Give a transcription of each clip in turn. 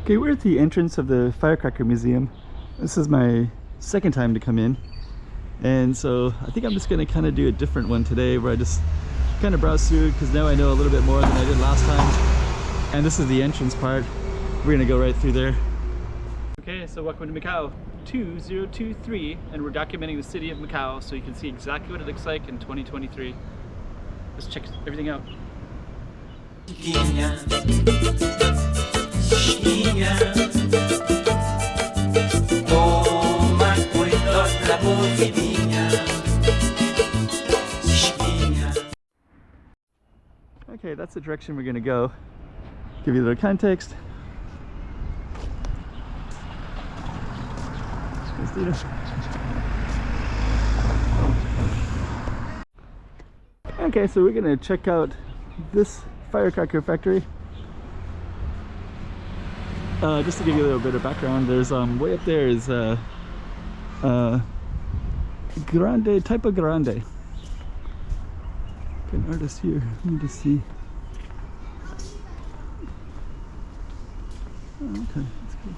Okay, we're at the entrance of the Firecracker Museum. This is my second time to come in, and so I think I'm just going to kind of do a different one today where I just kind of browse through because now I know a little bit more than I did last time. And this is the entrance part. We're going to go right through there. Okay, so welcome to Macau 2023, and we're documenting the city of Macau so you can see exactly what it looks like in 2023. Let's check everything out. Okay, that's the direction we're going to go. Give you a little context. Okay, so we're going to check out this Firecracker Factory. Just to give you a little bit of background, there's way up there is Taipa Grande. An artist here. Let me just see. Oh, okay, that's cool.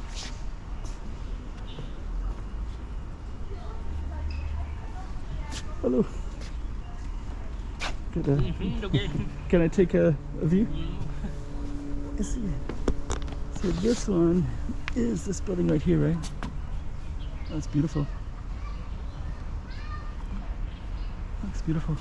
Hello. Can I take a view? Let's see. So this one is this building right here, right? That's beautiful. Looks beautiful.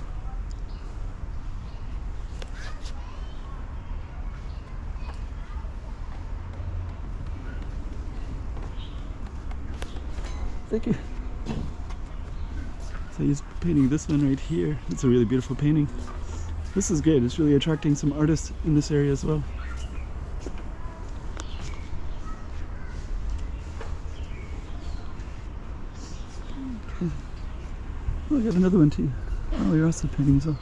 Thank you. So he's painting this one right here. It's a really beautiful painting. This is good. It's really attracting some artists in this area as well. Okay. Oh, I got another one too. Oh, you're also painting as well.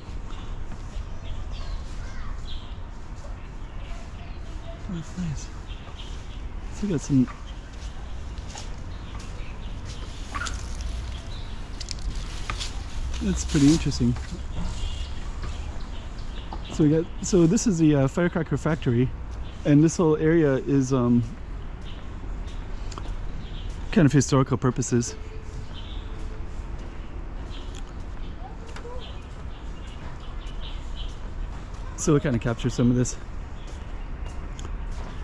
Oh, that's nice. So we got some. That's pretty interesting. So this is the Firecracker Factory, and this whole area is kind of historical purposes. So it kind of captures some of this.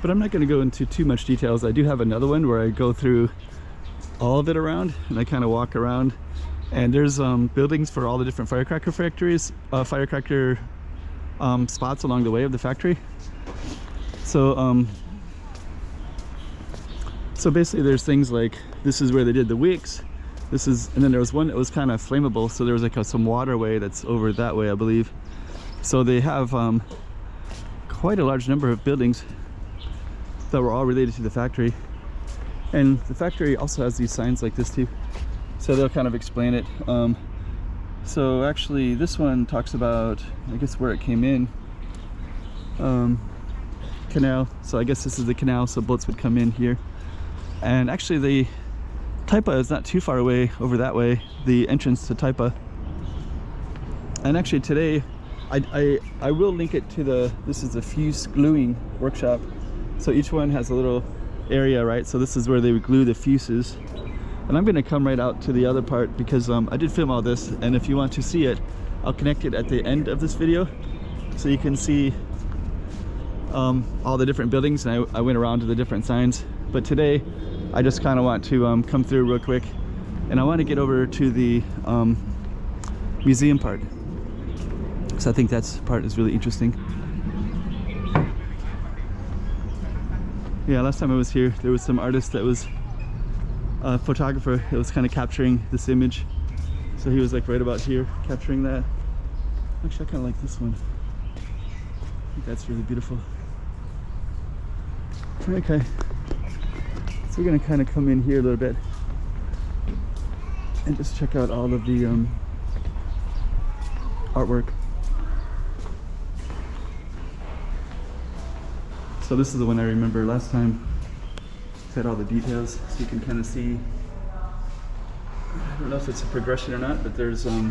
But I'm not going to go into too much details. I do have another one where I go through all of it around, and I kind of walk around. And there's buildings for all the different firecracker factories, firecracker spots along the way of the factory. So so basically there's things like, this is where they did the wicks. This is, and then there was one that was kind of flammable, so there was like some waterway that's over that way, I believe. So they have quite a large number of buildings that were all related to the factory. And the factory also has these signs like this too. So they'll kind of explain it. So actually this one talks about, I guess, where it came in. Canal. So I guess this is the canal, so boats would come in here. And actually the Taipa is not too far away over that way, the entrance to Taipa. And actually today, I will link it to this is the fuse gluing workshop. So each one has a little area, right? So this is where they would glue the fuses. And I'm going to come right out to the other part because I did film all this, and if you want to see it, I'll connect it at the end of this video so you can see all the different buildings, and I went around to the different signs. But today I just kind of want to come through real quick, and I want to get over to the museum part, so I think that part is really interesting. Yeah, last time I was here there was some artist that was a photographer that was kind of capturing this image, so he was like right about here capturing that. Actually, I kind of like this one. I think that's really beautiful. Okay, so we're gonna kind of come in here a little bit and just check out all of the artwork. So this is the one I remember last time. It's got all the details, so you can kind of see. I don't know if it's a progression or not, but there's I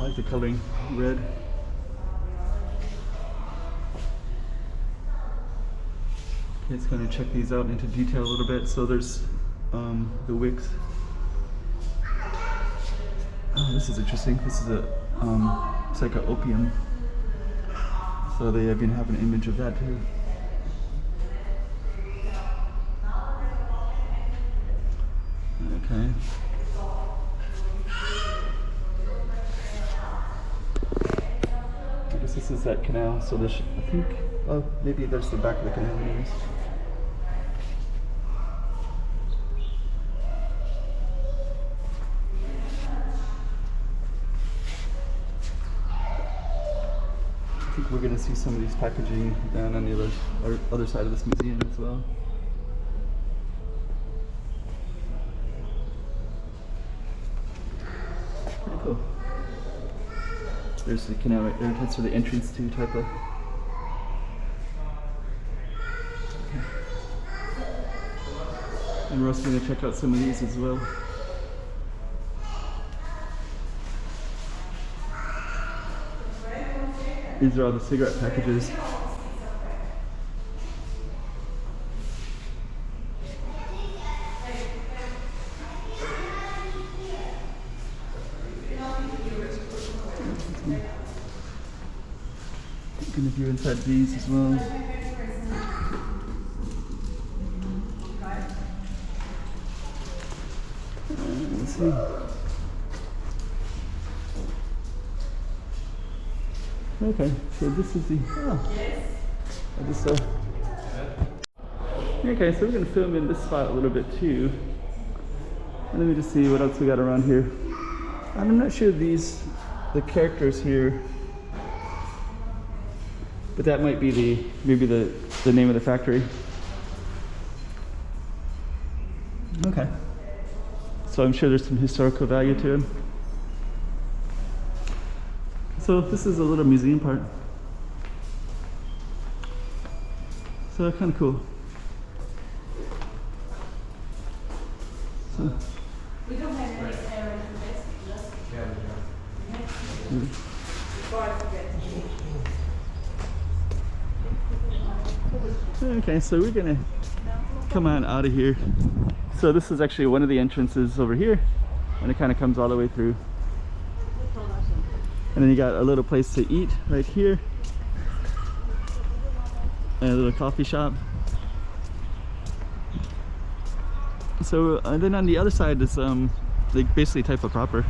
like the coloring red. Let's kind of check these out into detail a little bit. So there's the wicks. Oh, this is interesting. This is a it's like an opium. So they even have an image of that too. Okay. I guess this is that canal. So there's, I think, oh, maybe there's the back of the canal anyways. I think we're going to see some of these packaging down on the other side of this museum as well. Pretty cool. There's the canal right there. That's where the entrance to Taipa. Okay. And we're also going to check out some of these as well. These are all the cigarette packages. You can view inside these as well. Let's see. Okay, so this is the, okay, so we're going to film in this spot a little bit too. And let me just see what else we got around here. I'm not sure the characters here, but that might be maybe the name of the factory. Okay. So I'm sure there's some historical value to them. So this is a little museum part. So kind of cool. So, we don't have any area to okay, so we're gonna come on out of here. So this is actually one of the entrances over here, and it kind of comes all the way through. And then you got a little place to eat right here, and a little coffee shop. So and then on the other side is like basically Taipa proper.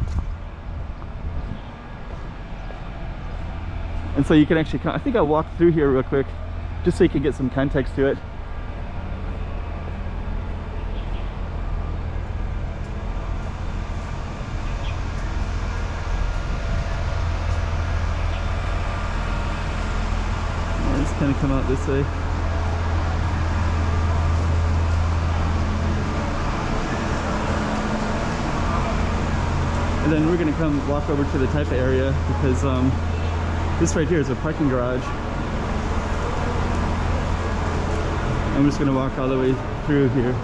And so you can actually I think I'll walk through here real quick just so you can get some context to it. Kind of come out this way. And then we're going to come walk over to the Taipa area because this right here is a parking garage. I'm just going to walk all the way through here.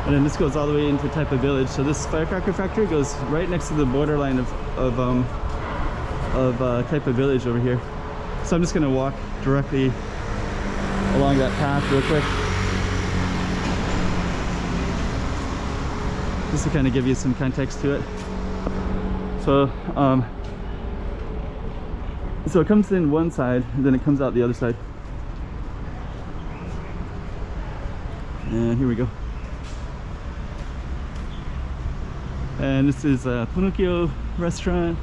And then this goes all the way into Taipa village. So this Firecracker Factory goes right next to the borderline of Taipa village over here. So I'm just going to walk directly along that path real quick, just to kind of give you some context to it. So so it comes in one side and then it comes out the other side. And here we go. And this is a Pinocchio restaurant.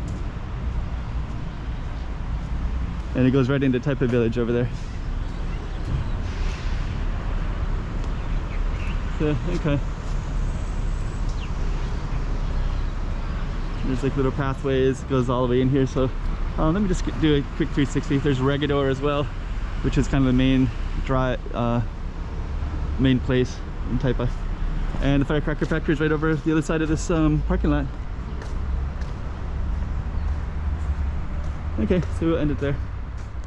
And it goes right into Taipa village over there. So, okay. There's like little pathways, it goes all the way in here. So let me just do a quick 360. There's Regador as well, which is kind of the main main place in Taipa. And the Firecracker Factory is right over the other side of this parking lot. Okay, so we'll end it there.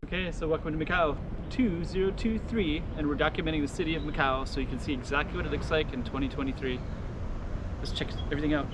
Okay, so welcome to Macau 2023, and we're documenting the city of Macau so you can see exactly what it looks like in 2023. Let's check everything out.